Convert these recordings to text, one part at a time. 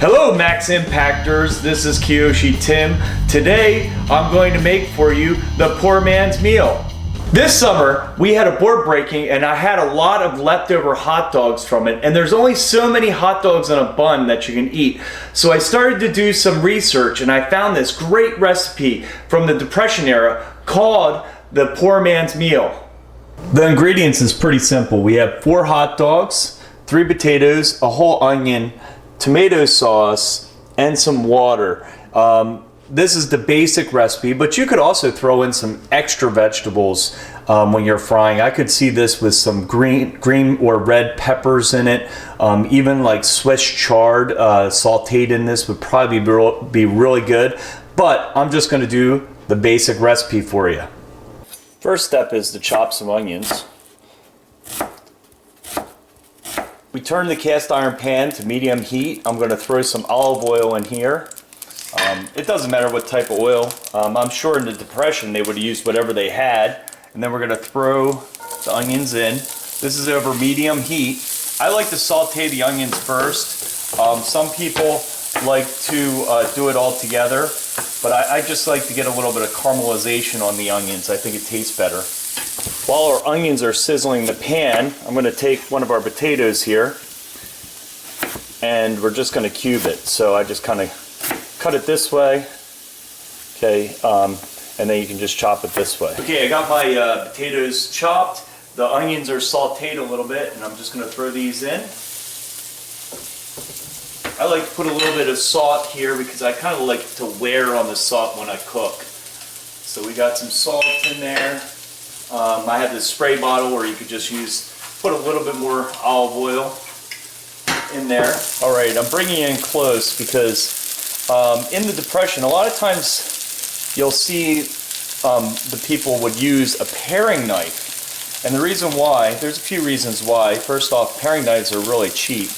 Hello Max Impactors, this is Kiyoshi Tim. Today I'm going to make for you the poor man's meal. This summer we had a board breaking and I had a lot of leftover hot dogs from it, and there's only so many hot dogs on a bun that you can eat. So I started to do some research and I found this great recipe from the Depression era called the poor man's meal. The ingredients is pretty simple. We have 4 hot dogs, 3 potatoes, a whole onion, tomato sauce, and some water. This is the basic recipe, but you could also throw in some extra vegetables when you're frying. I could see this with some green or red peppers in it. Even like Swiss chard sauteed in this would probably be really good. But I'm just going to do the basic recipe for you. First step is to chop some onions. We turn the cast iron pan to medium heat. I'm going to throw some olive oil in here. It doesn't matter what type of oil. I'm sure in the Depression they would use whatever they had. And then we're going to throw the onions in. This is over medium heat. I like to saute the onions first. Some people like to do it all together, but I just like to get a little bit of caramelization on the onions. I think it tastes better. While our onions are sizzling the pan, I'm going to take one of our potatoes here and we're just going to cube it. So I just kind of cut it this way, okay, and then you can just chop it this way. Okay, I got my potatoes chopped. The onions are sauteed a little bit and I'm just going to throw these in. I like to put a little bit of salt here because I kind of like to wear on the salt when I cook. So we got some salt in there. I have this spray bottle where you could just put a little bit more olive oil in there. Alright, I'm bringing you in close because in the Depression, a lot of times you'll see the people would use a paring knife. And the reason why, there's a few reasons why. First off, paring knives are really cheap.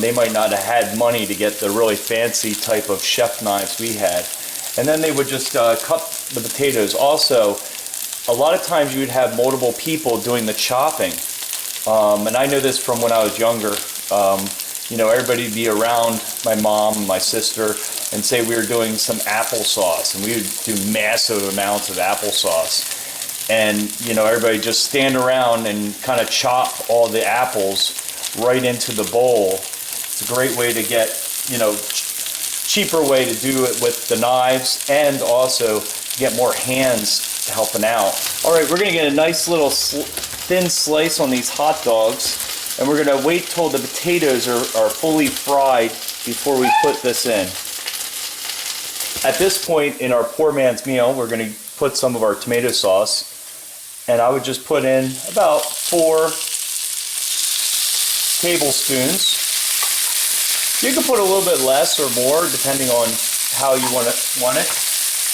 They might not have had money to get the really fancy type of chef knives we had. And then they would just cut the potatoes. Also, a lot of times you would have multiple people doing the chopping. And I know this from when I was younger. You know, everybody would be around my mom and my sister and say we were doing some applesauce. And we would do massive amounts of applesauce. And, you know, everybody just stand around and kind of chop all the apples right into the bowl. It's a great way to get, you know, cheaper way to do it with the knives and also get more hands helping out. Alright, we're going to get a nice little thin slice on these hot dogs, and we're going to wait till the potatoes are fully fried before we put this in. At this point in our poor man's meal, we're going to put some of our tomato sauce, and I would just put in about 4 tablespoons. You can put a little bit less or more depending on how you want it.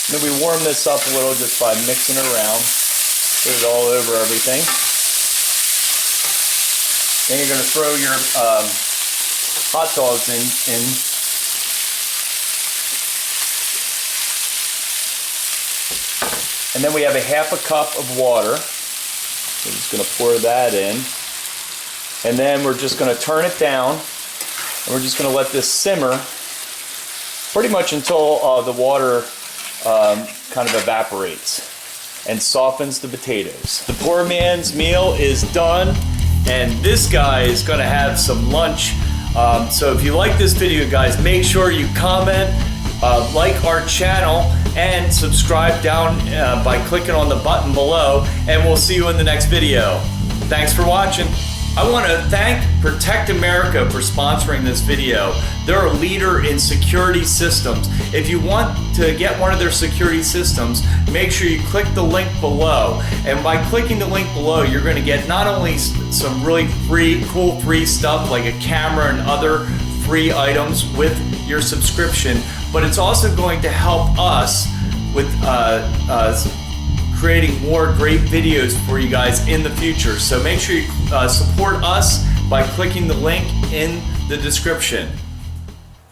And then we warm this up a little just by mixing it around. Put it all over everything. Then you're going to throw your hot dogs in. And then we have a ½ cup of water. We're just going to pour that in. And then we're just going to turn it down. And we're just going to let this simmer pretty much until the water kind of evaporates and softens the potatoes. The poor man's meal is done, and this guy is going to have some lunch. So if you like this video, guys, make sure you comment, like our channel, and subscribe down by clicking on the button below, and we'll see you in the next video. Thanks for watching. I want to thank Protect America for sponsoring this video. They're a leader in security systems. If you want to get one of their security systems, make sure you click the link below. And by clicking the link below, you're going to get not only some really cool free stuff like a camera and other free items with your subscription, but it's also going to help us with creating more great videos for you guys in the future. So make sure you support us by clicking the link in the description.